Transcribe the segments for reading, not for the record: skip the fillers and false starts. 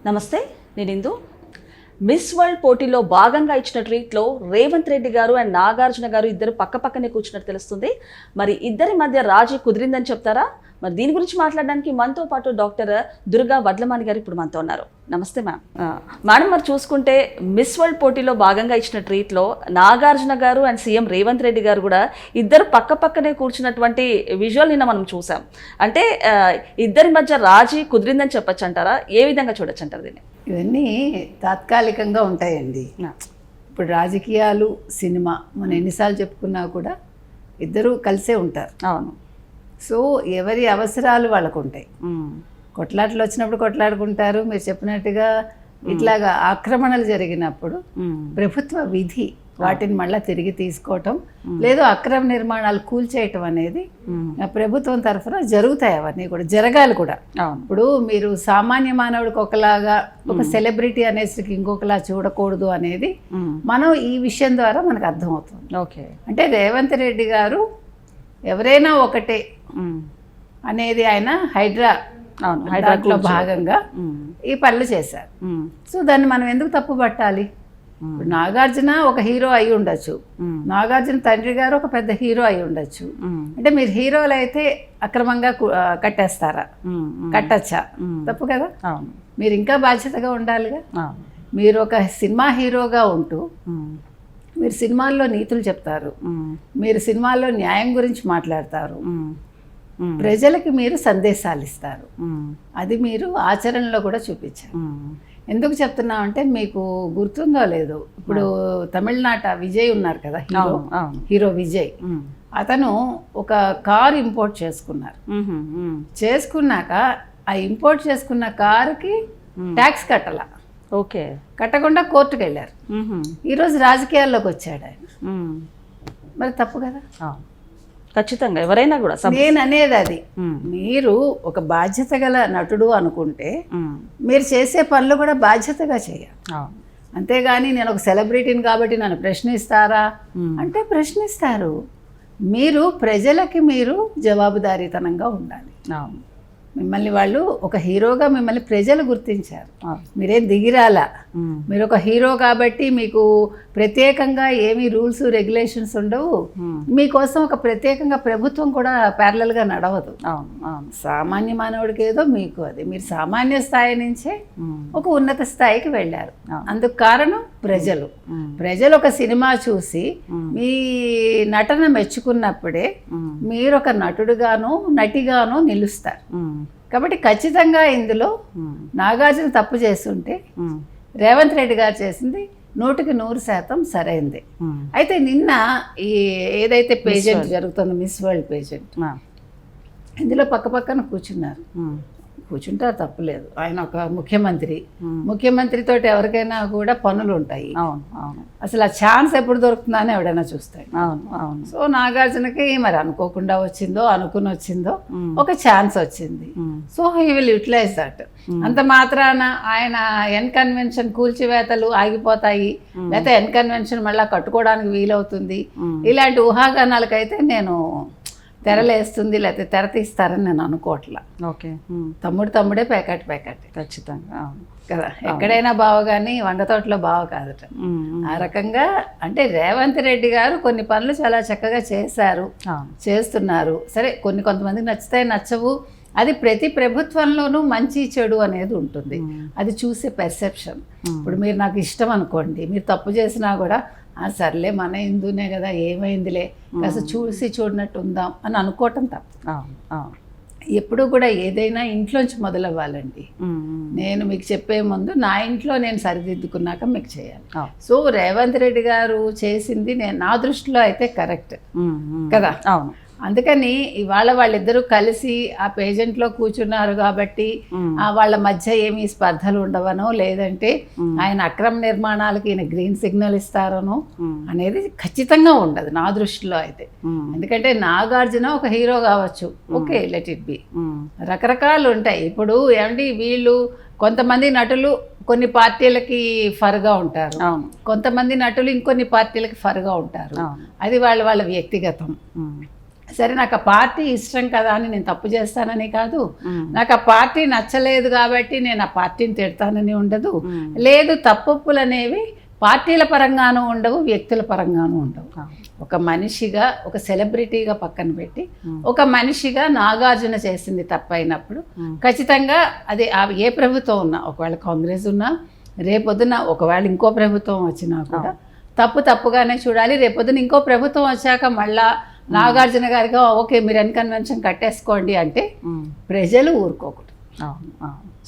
నమస్తే, నేను ఇందు. Miss world పోటీలో భాగంగా ఇచ్చిన ట్రీట్లో రేవంత్ రెడ్డి గారు అండ్ నాగార్జున గారు ఇద్దరు పక్కపక్కనే కూర్చున్నట్టు తెలుస్తుంది. మరి ఇద్దరి మధ్య రాజీ కుదిరిందని చెప్తారా? మరి దీని గురించి మాట్లాడడానికి మనతో పాటు డాక్టర్ దుర్గా వడ్లమాని గారు ఇప్పుడు మనతో ఉన్నారు. నమస్తే మ్యామ్. మేడం, మరి చూసుకుంటే మిస్ వరల్డ్ పోటీలో భాగంగా ఇచ్చిన ట్రీట్లో నాగార్జున గారు అండ్ సీఎం రేవంత్ రెడ్డి గారు కూడా ఇద్దరు పక్కపక్కనే కూర్చున్నటువంటి విజువల్ నిన్న మనం చూసాం. అంటే ఇద్దరి మధ్య రాజీ కుదిరిందని చెప్పచ్చు అంటారా? ఏ విధంగా చూడొచ్చు అంటారు దీన్ని? ఇవన్నీ తాత్కాలికంగా ఉంటాయండి. ఇప్పుడు రాజకీయాలు, సినిమా మనం ఎన్నిసార్లు చెప్పుకున్నా కూడా ఇద్దరూ కలిసే ఉంటారు. అవును. సో ఎవరి అవసరాలు వాళ్ళకు ఉంటాయి. కొట్లాటలు వచ్చినప్పుడు కొట్లాడుకుంటారు. మీరు చెప్పినట్టుగా ఇట్లాగా ఆక్రమణలు జరిగినప్పుడు ప్రభుత్వ విధి వాటిని మళ్ళీ తిరిగి తీసుకోవటం, లేదు అక్రమ నిర్మాణాలు కూల్చేయటం అనేది ప్రభుత్వం తరఫున జరుగుతాయి. అవన్నీ కూడా జరగాలి కూడా. ఇప్పుడు మీరు సామాన్య మానవుడికి ఒకలాగా, ఒక సెలబ్రిటీ అనేసరికి ఇంకొకలా చూడకూడదు అనేది మనం ఈ విషయం ద్వారా మనకు అర్థమవుతుంది. ఓకే, అంటే రేవంత్ రెడ్డి గారు ఎవరైనా ఒకటే అనేది ఆయన హైడ్రాలో భాగంగా ఈ పనులు చేశారు. సో దాన్ని మనం ఎందుకు తప్పు పట్టాలి? ఇప్పుడు నాగార్జున ఒక హీరో అయి ఉండొచ్చు, నాగార్జున తండ్రి గారు ఒక పెద్ద హీరో అయి ఉండొచ్చు. అంటే మీరు హీరోలు అయితే అక్రమంగా కట్టేస్తారా? కట్టచ్చా? తప్పు కదా. మీరు ఇంకా బాధ్యతగా ఉండాలిగా. మీరు ఒక సినిమా హీరోగా ఉంటూ మీరు సినిమాల్లో నీతులు చెప్తారు, మీరు సినిమాల్లో న్యాయం గురించి మాట్లాడతారు, ప్రజలకి మీరు సందేశాలు ఇస్తారు. అది మీరు ఆచరణలో కూడా చూపించారు. ఎందుకు చెప్తున్నామంటే మీకు గుర్తుందో లేదు, ఇప్పుడు తమిళనాట విజయ్ ఉన్నారు కదా, హీరో విజయ్. అతను ఒక కారు ఇంపోర్ట్ చేసుకున్నారు. చేసుకున్నాక ఆ ఇంపోర్ట్ చేసుకున్న కారుకి ట్యాక్స్ కట్టాల. ఓకే, కట్టకుండా కోర్టుకు వెళ్ళారు. ఈరోజు రాజకీయాల్లోకి వచ్చాడు ఆయన. మరి తప్పు కదా. ఖచ్చితంగా ఎవరైనా కూడా. నేను అనేది అది, మీరు ఒక బాధ్యత గల నటుడు అనుకుంటే మీరు చేసే పనులు కూడా బాధ్యతగా చేయాలి. అంతేగాని నేను ఒక సెలబ్రిటీని కాబట్టి నన్ను ప్రశ్నిస్తారా అంటే ప్రశ్నిస్తారు. మీరు ప్రజలకి మీరు జవాబుదారీతనంగా ఉండాలి. మిమ్మల్ని వాళ్ళు ఒక హీరోగా మిమ్మల్ని ప్రజలు గుర్తించారు. మీరేం దిగిరాలా. మీరు ఒక హీరో కాబట్టి మీకు ప్రత్యేకంగా ఏమీ రూల్స్ రెగ్యులేషన్స్ ఉండవు. మీకోసం ఒక ప్రత్యేకంగా ప్రభుత్వం కూడా ప్యారలల్గా నడవదు. సామాన్య మానవుడికి ఏదో మీకు అది, మీరు సామాన్య స్థాయి నుంచే ఒక ఉన్నత స్థాయికి వెళ్ళారు. అందుకు కారణం ప్రజలు. ప్రజలు ఒక సినిమా చూసి మీ నటన మెచ్చుకున్నప్పుడే మీరు ఒక నటుడుగాను నటిగాను నిలుస్తారు. కాబట్టి ఖచ్చితంగా ఇందులో నాగార్జున తప్పు చేస్తుంటే రేవంత్ రెడ్డి గారు చేసింది 100% సరైంది. అయితే నిన్న ఈ ఏదైతే పేజెంట్ జరుగుతుందో మిస్ వరల్డ్ పేజెంట్, ఇందులో పక్కపక్కన కూర్చుంటారు, తప్పులేదు. ఆయన ఒక ముఖ్యమంత్రితో ఎవరికైనా కూడా పనులు ఉంటాయి. అసలు ఆ ఛాన్స్ ఎప్పుడు దొరుకుతుందా అని ఎవడైనా చూస్తాడు. సో నాగార్జునకి మరి అనుకోకుండా అనుకుని వచ్చిందో ఒక ఛాన్స్ వచ్చింది. So he will utilize that. అంత మాత్రాన ఆయన ఎన్ కన్వెన్షన్ కూల్చివేతలు ఆగిపోతాయి, లేకపోతే ఎన్ కన్వెన్షన్ మళ్ళీ కట్టుకోవడానికి వీలవుతుంది, ఇలాంటి ఊహాగానాలకైతే నేను తెరలేస్తుంది లేకపోతే తెర తీస్తారని నేను అనుకోవట్లా. ఓకే, తమ్ముడే ప్యాకెట్ ఖచ్చితంగా కదా. ఎక్కడైనా బావ కానీ వంగతోటలో బావ కాదట. ఆ రకంగా అంటే రేవంత్ రెడ్డి గారు కొన్ని పనులు చాలా చక్కగా చేస్తున్నారు. సరే, కొంతమందికి నచ్చుతాయి, నచ్చవు. అది ప్రతి ప్రభుత్వంలోనూ మంచి చెడు అనేది ఉంటుంది. అది చూసే పెర్సెప్షన్. ఇప్పుడు మీరు నాకు ఇష్టం అనుకోండి, మీరు తప్పు చేసినా కూడా సర్లే మన హిందూనే కదా, ఏమైందిలే, కాస్త చూడనట్టు ఉందాం అని అనుకోవటం తప్పు. ఎప్పుడు కూడా ఏదైనా ఇంట్లోంచి మొదలవ్వాలండి. నేను మీకు చెప్పే ముందు నా ఇంట్లో నేను సరిదిద్దుకున్నాక మీకు చేయాలి. సో రేవంత్ రెడ్డి గారు చేసింది నా దృష్టిలో అయితే కరెక్ట్ కదా. అవును. అందుకని ఇవాళ వాళ్ళిద్దరూ కలిసి ఆ పేజెంట్లో కూర్చున్నారు కాబట్టి వాళ్ళ మధ్య ఏమీ స్పర్ధలు ఉండవనో, లేదంటే ఆయన అక్రమ నిర్మాణాలకి ఈయన గ్రీన్ సిగ్నల్ ఇస్తారనో అనేది ఖచ్చితంగా ఉండదు నా దృష్టిలో అయితే. ఎందుకంటే నాగార్జున ఒక హీరో కావచ్చు, ఓకే, లెట్ ఇట్ బి. రకరకాలు ఉంటాయి. ఇప్పుడు ఏమండి, వీళ్ళు కొంతమంది నటులు కొన్ని పార్టీలకి ఫర్గా ఉంటారు, కొంతమంది నటులు ఇంకొన్ని పార్టీలకి ఫర్గా ఉంటారు. అది వాళ్ళ వ్యక్తిగతం. సరే నాకు ఆ పార్టీ ఇష్టం కదా అని నేను తప్పు చేస్తానని కాదు, నాకు ఆ పార్టీ నచ్చలేదు కాబట్టి నేను ఆ పార్టీని తిడతానని ఉండదు. లేదు, తప్పులు అనేవి పార్టీల పరంగానూ ఉండవు, వ్యక్తుల పరంగానూ ఉండవు. ఒక మనిషిగా, ఒక సెలబ్రిటీగా పక్కన పెట్టి ఒక మనిషిగా నాగార్జున చేసింది తప్పైనప్పుడు ఖచ్చితంగా అది ఏ ప్రభుత్వం ఉన్నా, ఒకవేళ కాంగ్రెస్ ఉన్నా, రేపొద్దున ఒకవేళ ఇంకో ప్రభుత్వం వచ్చినా కూడా తప్పుగానే చూడాలి. రేపొద్దున ఇంకో ప్రభుత్వం వచ్చాక మళ్ళా నాగార్జున గారికి ఓకే మీరు కన్వెన్షన్ కట్టేసుకోండి అంటే ప్రజలు ఊరుకోకూడదు.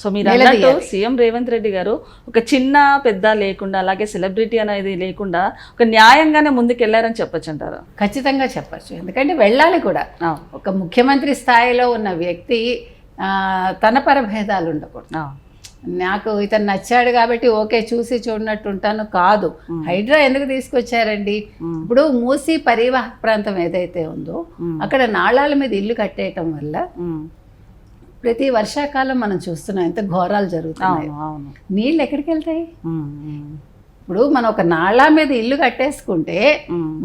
సో మీరు అన్నట్టు సీఎం రేవంత్ రెడ్డి గారు ఒక చిన్న పెద్ద లేకుండా, అలాగే సెలబ్రిటీ అనేది లేకుండా ఒక న్యాయంగానే ముందుకు వెళ్ళారని చెప్పొచ్చు అంటారు? ఖచ్చితంగా చెప్పచ్చు, ఎందుకంటే వెళ్ళాలి కూడా. ఒక ముఖ్యమంత్రి స్థాయిలో ఉన్న వ్యక్తి తన పరభేదాలు ఉండకూడదు. నాకు ఇతను నచ్చాడు కాబట్టి ఓకే చూసి చూడనట్టు ఉంటాను కాదు. హైడ్రా ఎందుకు తీసుకొచ్చారండి? ఇప్పుడు మూసీ పరివాహక ప్రాంతం ఏదైతే ఉందో అక్కడ నాళాల మీద ఇల్లు కట్టేయటం వల్ల ప్రతి వర్షాకాలం మనం చూస్తున్నాం ఎంత ఘోరాలు జరుగుతున్నాయి. నీళ్ళు ఎక్కడికి వెళ్తాయి? ఇప్పుడు మనం ఒక నాళా మీద ఇల్లు కట్టేసుకుంటే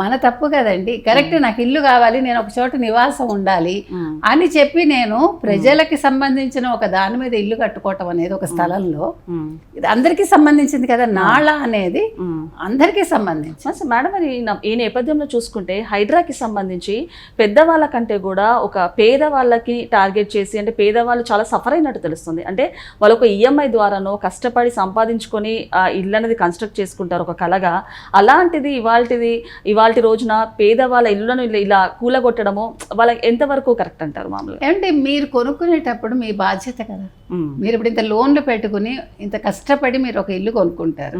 మన తప్పు కదండి. కరెక్ట్, నాకు ఇల్లు కావాలి, నేను ఒక చోట నివాసం ఉండాలి అని చెప్పి నేను ప్రజలకి సంబంధించిన ఒక దాని మీద ఇల్లు కట్టుకోవటం అనేది ఒక స్థలంలో ఇది అందరికీ సంబంధించింది కదా. నాళా అనేది అందరికీ సంబంధించి. మేడం, మరి ఈ నేపథ్యంలో చూసుకుంటే హైడ్రాకి సంబంధించి పెద్దవాళ్ళ కంటే కూడా ఒక పేదవాళ్ళకి టార్గెట్ చేసి, అంటే పేదవాళ్ళు చాలా సఫర్ అయినట్టు తెలుస్తుంది. అంటే వాళ్ళు ఒక ఈఎంఐ ద్వారానో కష్టపడి సంపాదించుకొని ఆ ఇల్లు అనేది కన్స్ట్రక్ట్ చేసుకుంటారు ఒక కళగా. అలాంటిది ఇవాళ రోజున పేదవాళ్ళ ఇళ్లను ఇలా కూలగొట్టడము వాళ్ళకి ఎంతవరకు కరెక్ట్ అంటారు? మామూలుగా అంటే మీరు కొనుక్కునేటప్పుడు మీ బాధ్యత కదా. మీరు ఇప్పుడు ఇంత లోన్లు పెట్టుకుని ఇంత కష్టపడి మీరు ఒక ఇల్లు కొనుక్కుంటారు.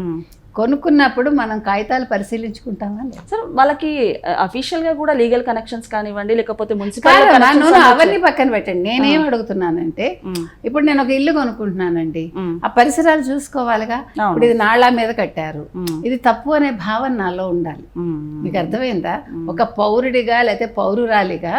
కొనుక్కున్నప్పుడు మనం కాగితాలు పరిశీలించుకుంటామా? సార్, వాళ్ళకి అఫీషియల్ గా కూడా లీగల్ కనెక్షన్స్ కానివ్వండి, లేకపోతే అవన్నీ పక్కన పెట్టండి. నేనేం అడుగుతున్నానంటే, ఇప్పుడు నేను ఒక ఇల్లు కొనుక్కుంటున్నానండి, ఆ పరిసరాలు చూసుకోవాలిగా. ఇప్పుడు ఇది నాళా మీద కట్టారు, ఇది తప్పు అనే భావన నాలో ఉండాలి. మీకు అర్థమైందా? ఒక పౌరుడిగా లేకపోతే పౌరురాలిగా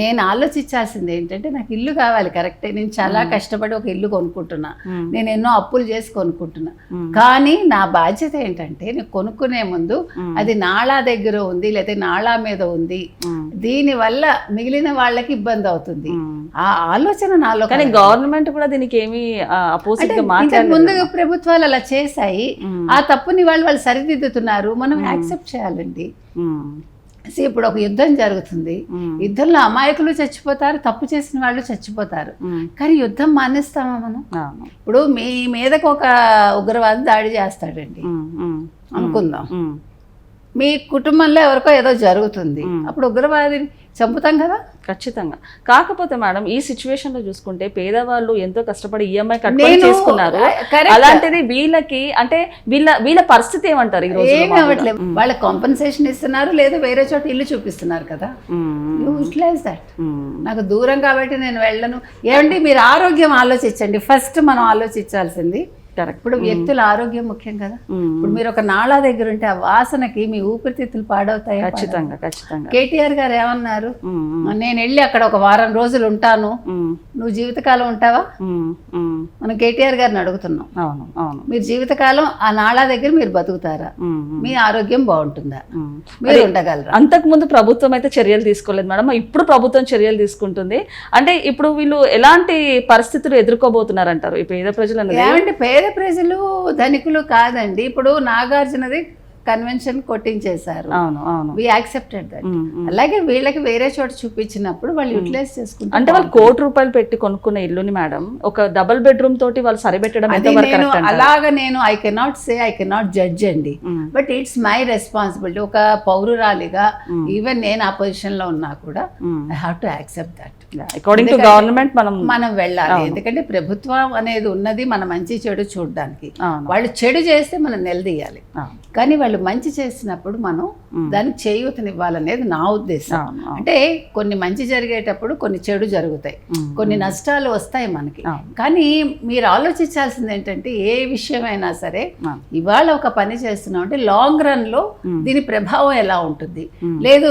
నేను ఆలోచించాల్సింది ఏంటంటే, నాకు ఇల్లు కావాలి, కరెక్టే, నేను చాలా కష్టపడి ఒక ఇల్లు కొనుక్కుంటున్నా, నేను ఎన్నో అప్పులు చేసి కొనుక్కుంటున్నా, కానీ నా బాధ్యత ఏంటంటే నేను కొనుక్కునే ముందు అది నాళా దగ్గర ఉంది లేదా నాళా మీద ఉంది, దీని వల్ల మిగిలిన వాళ్ళకి ఇబ్బంది అవుతుంది, ఆ ఆలోచన నాలో. కానీ గవర్నమెంట్ కూడా దీనికి ఏమి అపోజిట్ గా మాట్లాడలేదు. ముందు ప్రభుత్వాలు అలా చేశాయి, ఆ తప్పుని వాళ్ళు సరిదిద్దుతున్నారు, మనం యాక్సెప్ట్ చేయాలండి. ఇప్పుడు ఒక యుద్ధం జరుగుతుంది, యుద్ధంలో అమాయకులు చచ్చిపోతారు, తప్పు చేసిన వాళ్ళు చచ్చిపోతారు, కానీ యుద్ధం మానేస్తామా మనం? ఇప్పుడు మీ మీదకు ఒక ఉగ్రవాది దాడి చేస్తాడండి అనుకుందాం, మీ కుటుంబంలో ఎవరికో ఏదో జరుగుతుంది, అప్పుడు ఉగ్రవాదిని చంపుతాం కదా. ఖచ్చితంగా. కాకపోతే మేడం, ఈ సిచ్యువేషన్ లో చూసుకుంటే పేదవాళ్ళు ఎంతో కష్టపడి ఈఎంఐ కట్టుకొని చేసుకున్నారు. అలాంటిది వీళ్ళకి అంటే వీళ్ళ పరిస్థితి ఏమంటారు? ఏం అవ్వట్లేదు, వాళ్ళకి కాంపెన్సేషన్ ఇస్తున్నారు, లేదా వేరే చోట ఇల్లు చూపిస్తున్నారు కదా. Utilize that. నాకు దూరం కాబట్టి నేను వెళ్ళను. ఏమంటే మీరు ఆరోగ్యం ఆలోచించండి ఫస్ట్. మనం ఆలోచించాల్సింది ఇప్పుడు వ్యక్తుల ఆరోగ్యం ముఖ్యం కదా. ఇప్పుడు మీరు ఒక నాళా దగ్గర ఉంటే ఆ వాసనకి మీ ఊపిరితిత్తులు పాడవుతాయి. ఖచ్చితంగా ఖచ్చితంగా. కేటీఆర్ గారు ఏమన్నారు, నేను వెళ్ళి అక్కడ ఒక వారం రోజులు ఉంటాను, నువ్వు జీవితకాలం ఉంటావా? మనం కేటీఆర్ గారిని అడుగుతున్నాం. అవును అవును. మీరు జీవితకాలం ఆ నాళా దగ్గర మీరు బతుకుతారా? మీ ఆరోగ్యం బాగుంటుందా? మీరు ఉండగలరా? అంతకు ముందు ప్రభుత్వం అయితే చర్యలు తీసుకోలేదు మేడం, ఇప్పుడు ప్రభుత్వం చర్యలు తీసుకుంటుంది. అంటే ఇప్పుడు వీళ్ళు ఎలాంటి పరిస్థితులు ఎదుర్కోబోతున్నారంటారు ఈ పేద ప్రజలు? ఏమంటే పేద ప్రజలు ధనికులు కాదండి. ఇప్పుడు నాగార్జునది కన్వెన్షన్ కొట్టించేశారు, అవును అవును, వి యాక్సెప్టెడ్ దట్. అలాగే వీళ్ళకి వేరే చోట చూపించినప్పుడు వాళ్ళు యూటిలైజ్ చేసుకుంటారు. అంటే వాళ్ళు ₹1,00,00,000 పెట్టి కొనుక్కున్న ఇల్లుని మేడం ఒక డబుల్ బెడ్రూమ్ తోటి వాళ్ళు సరిపెట్టడం అలాగా నేను I cannot say, I cannot judge అండి, బట్ ఇట్స్ మై రెస్పాన్సిబిలిటీ. ఒక పౌరురాలిగా ఈవెన్ నేను ఆ పొజిషన్ లో ఉన్నా కూడా I have to accept that. According to government మనం వెళ్ళాలి. ఎందుకంటే ప్రభుత్వం అనేది ఉన్నది మన మంచి చెడు చూడడానికి. వాళ్ళు చెడు చేస్తే మనం నిలదీయాలి, కానీ వాళ్ళు మంచి చేసినప్పుడు మనం దానికి చేయూతనివ్వాలనేది నా ఉద్దేశం. అంటే కొన్ని మంచి జరిగేటప్పుడు కొన్ని చెడు జరుగుతాయి, కొన్ని నష్టాలు వస్తాయి మనకి. కానీ మీరు ఆలోచించాల్సింది ఏంటంటే, ఏ విషయమైనా సరే ఇవాళ ఒక పని చేస్తున్నాం అంటే లాంగ్ రన్ లో దీని ప్రభావం ఎలా ఉంటుంది, లేదు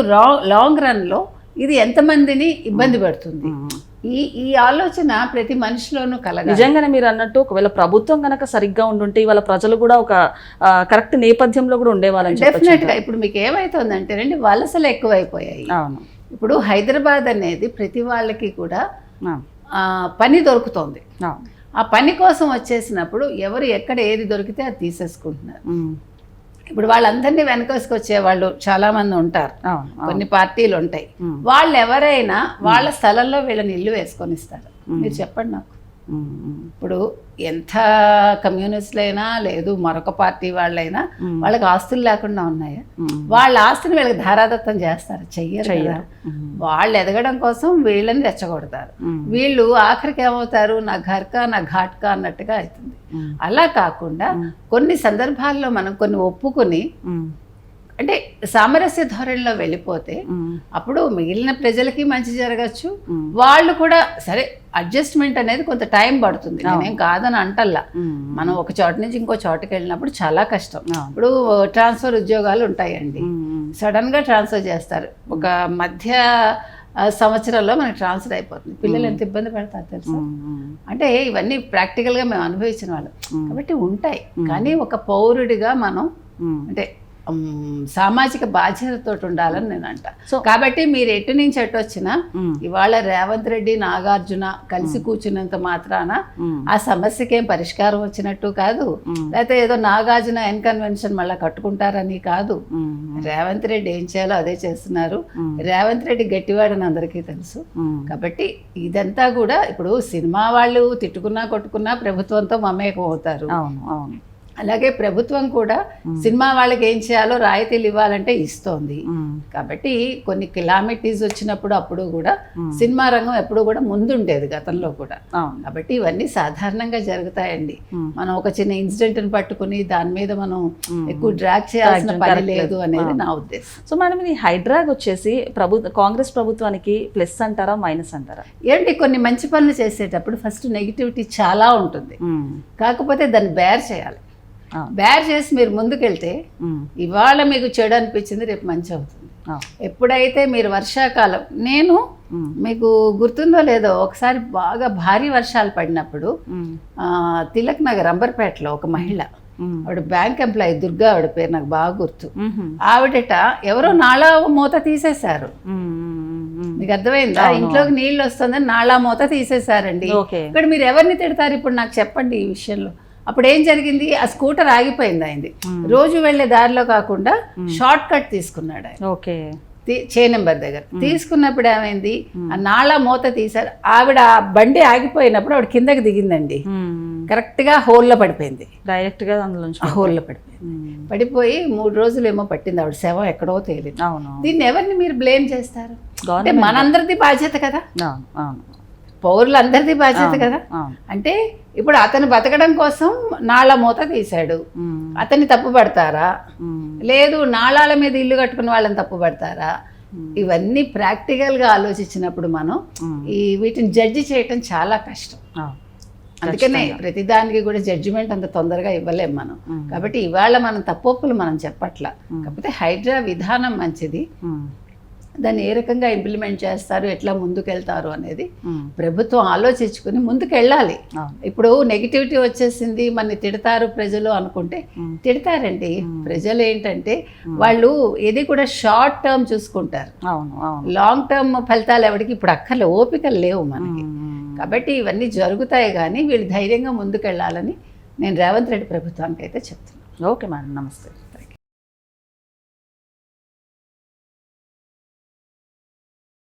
లాంగ్ రన్ లో ఇది ఎంతమందిని ఇబ్బంది పెడుతుంది, ఈ ఆలోచన ప్రతి మనిషిలోనూ కలగాలి. నిజంగానే మీరు అన్నట్టు ఒకవేళ ప్రభుత్వం కనుక సరిగ్గా ఉండుంటే ఇవాళ ప్రజలు కూడా ఒక కరెక్ట్ నేపథ్యంలో కూడా ఉండేవాళ్ళని డెఫినెట్ గా. ఇప్పుడు మీకు ఏమైతుందంటే వలసలు ఎక్కువైపోయాయి. అవును. ఇప్పుడు హైదరాబాద్ అనేది ప్రతి వాళ్ళకి కూడా ఆ, పని దొరుకుతోంది. ఆ, ఆ పని కోసం వచ్చేసినప్పుడు ఎవరు ఎక్కడ ఏది దొరికితే అది తీసేసుకుంటున్నారు. ఇప్పుడు వాళ్ళందరినీ వెనకేసుకొచ్చే వాళ్ళు చాలా మంది ఉంటారు, కొన్ని పార్టీలు ఉంటాయి. వాళ్ళు ఎవరైనా వాళ్ళ స్థలంలో వీళ్ళని ఇల్లు వేసుకొని ఇస్తారు. మీరు చెప్పండి నాకు. ఇప్పుడు ఎంత కమ్యూనిస్టులైనా లేదు మరొక పార్టీ వాళ్ళైనా వాళ్ళకి ఆస్తులు లేకుండా ఉన్నాయా? వాళ్ళ ఆస్తిని వీళ్ళకి ధారాదత్తం చేస్తారు? చెయ్యరు కదా. వాళ్ళు ఎదగడం కోసం వీళ్ళని రెచ్చగొడతారు. వీళ్ళు ఆఖరికి ఏమవుతారు, నా ఘర్కా నా ఘాట్కా అన్నట్టుగా అవుతుంది. అలా కాకుండా కొన్ని సందర్భాల్లో మనం కొన్ని ఒప్పుకొని అంటే సామరస్య ధోరణిలో వెళ్ళిపోతే అప్పుడు మిగిలిన ప్రజలకి మంచి జరగచ్చు. వాళ్ళు కూడా సరే అడ్జస్ట్మెంట్ అనేది కొంత టైం పడుతుంది, నేనేం కాదని అంటల్లా. మనం ఒక చోట నుంచి ఇంకో చోటకి వెళ్ళినప్పుడు చాలా కష్టం. ఇప్పుడు ట్రాన్స్ఫర్ ఉద్యోగాలు ఉంటాయండి, సడన్ గా ట్రాన్స్ఫర్ చేస్తారు. ఒక మధ్య సంవత్సరాల్లో మనకి ట్రాన్స్ఫర్ అయిపోతుంది. పిల్లలు ఎంత ఇబ్బంది పడతారు తెలుసా? అంటే ఇవన్నీ ప్రాక్టికల్గా మేము అనుభవించిన వాళ్ళం కాబట్టి ఉంటాయి. కానీ ఒక పౌరుడిగా మనం అంటే సామాజిక బాధ్యతతో ఉండాలని నేను అంట. కాబట్టి మీరు ఎటు నుంచి ఎటు వచ్చినా ఇవాళ రేవంత్ రెడ్డి నాగార్జున కలిసి కూర్చున్నంత మాత్రాన ఆ సమస్యకి ఏం పరిష్కారం వచ్చినట్టు కాదు, లేకపోతే ఏదో నాగార్జున ఎన్ కన్వెన్షన్ మళ్ళీ కట్టుకుంటారని కాదు. రేవంత్ రెడ్డి ఏం చేయాలో అదే చేస్తున్నారు. రేవంత్ రెడ్డి గట్టివాడని అందరికీ తెలుసు. కాబట్టి ఇదంతా కూడా ఇప్పుడు సినిమా వాళ్ళు తిట్టుకున్నా కొట్టుకున్నా ప్రభుత్వంతో మమేకం అవుతారు. అలాగే ప్రభుత్వం కూడా సినిమా వాళ్ళకి ఏం చేయాలో రాయితీలు ఇవ్వాలంటే ఇస్తోంది. కాబట్టి కొన్ని కిలామిటీస్ వచ్చినప్పుడు అప్పుడు కూడా సినిమా రంగం ఎప్పుడు కూడా ముందుండేది గతంలో కూడా. కాబట్టి ఇవన్నీ సాధారణంగా జరుగుతాయండి. మనం ఒక చిన్న ఇన్సిడెంట్ని పట్టుకుని దాని మీద మనం ఎక్కువ డ్రాగ్ చేయాల్సిన పని లేదు అనేది నా ఉద్దేశం. సో మేడం, ఇది హైడ్రాగ్ వచ్చేసి కాంగ్రెస్ ప్రభుత్వానికి ప్లస్ అంటారా మైనస్ అంటారా? ఏంటి, కొన్ని మంచి పనులు చేసేటప్పుడు ఫస్ట్ నెగిటివిటీ చాలా ఉంటుంది, కాకపోతే దాన్ని బేర్ చేయాలి. బేర్ చేసి మీరు ముందుకెళ్తే ఇవాళ మీకు చెడు అనిపించింది రేపు మంచి అవుతుంది. ఎప్పుడైతే మీరు వర్షాకాలం, నేను మీకు గుర్తుందో లేదో ఒకసారి బాగా భారీ వర్షాలు పడినప్పుడు తిలక్ నగర్ అంబర్పేటలో ఒక మహిళ, ఆవిడ బ్యాంక్ ఎంప్లాయీ, దుర్గా ఆవిడ పేరు నాకు బాగా గుర్తు. ఆవిడట ఎవరో నాళా మూత తీసేశారు. మీకు అర్థమైందా? ఇంట్లోకి నీళ్ళు వస్తుందని నాళా మూత తీసేశారండి. ఇక్కడ మీరు ఎవరిని తిడతారు ఇప్పుడు నాకు చెప్పండి ఈ విషయంలో? అప్పుడు ఏం జరిగింది, ఆ స్కూటర్ ఆగిపోయింది. అయింది రోజు వెళ్లే దారిలో కాకుండా షార్ట్ కట్ తీసుకున్నాడు ఆయన చే నెంబర్ దగ్గర. తీసుకున్నప్పుడు ఏమైంది, ఆ నాళా మూత తీశారు. ఆవిడ బండి ఆగిపోయినప్పుడు ఆవిడ కిందకి దిగిందండి, కరెక్ట్ గా హోల్లో పడిపోయింది. డైరెక్ట్ గా హోల్లో పడిపోయింది. పడిపోయి 3 రోజులు ఏమో పట్టింది. ఆవిడ శవం ఎక్కడో తేలింది. దీన్ని ఎవరిని మీరు బ్లేమ్ చేస్తారు? అంటే మనందరిది బాధ్యత కదా, పౌరులందరిది బాధ్యత కదా. అంటే ఇప్పుడు అతను బతకడం కోసం నాళా మూత తీశాడు, అతన్ని తప్పు పడతారా? లేదు నాళాల మీద ఇల్లు కట్టుకున్న వాళ్ళని తప్పు పడతారా? ఇవన్నీ ప్రాక్టికల్గా ఆలోచించినప్పుడు మనం వీటిని జడ్జి చేయటం చాలా కష్టం. అందుకనే ప్రతిదానికి కూడా జడ్జిమెంట్ అంత తొందరగా ఇవ్వలేం మనం. కాబట్టి ఇవాళ మనం తప్పొప్పులు మనం చెప్పట్ల, కాకపోతే హైడ్రా విధానం మంచిది. దాన్ని ఏ రకంగా ఇంప్లిమెంట్ చేస్తారు, ఎట్లా ముందుకెళ్తారు అనేది ప్రభుత్వం ఆలోచించుకుని ముందుకెళ్ళాలి. ఇప్పుడు నెగిటివిటీ వచ్చేసింది, మన తిడతారు ప్రజలు అనుకుంటే తిడతారండి. ప్రజలు ఏంటంటే వాళ్ళు ఏది కూడా షార్ట్ టర్మ్ చూసుకుంటారు, లాంగ్ టర్మ్ ఫలితాలు ఎవరికి ఇప్పుడు అక్కర్లే, ఓపికలు లేవు మనకి. కాబట్టి ఇవన్నీ జరుగుతాయి, కానీ వీళ్ళు ధైర్యంగా ముందుకెళ్ళాలని నేను రేవంత్ రెడ్డి ప్రభుత్వానికి అయితే చెప్తున్నాను. ఓకే మేడం, నమస్తే.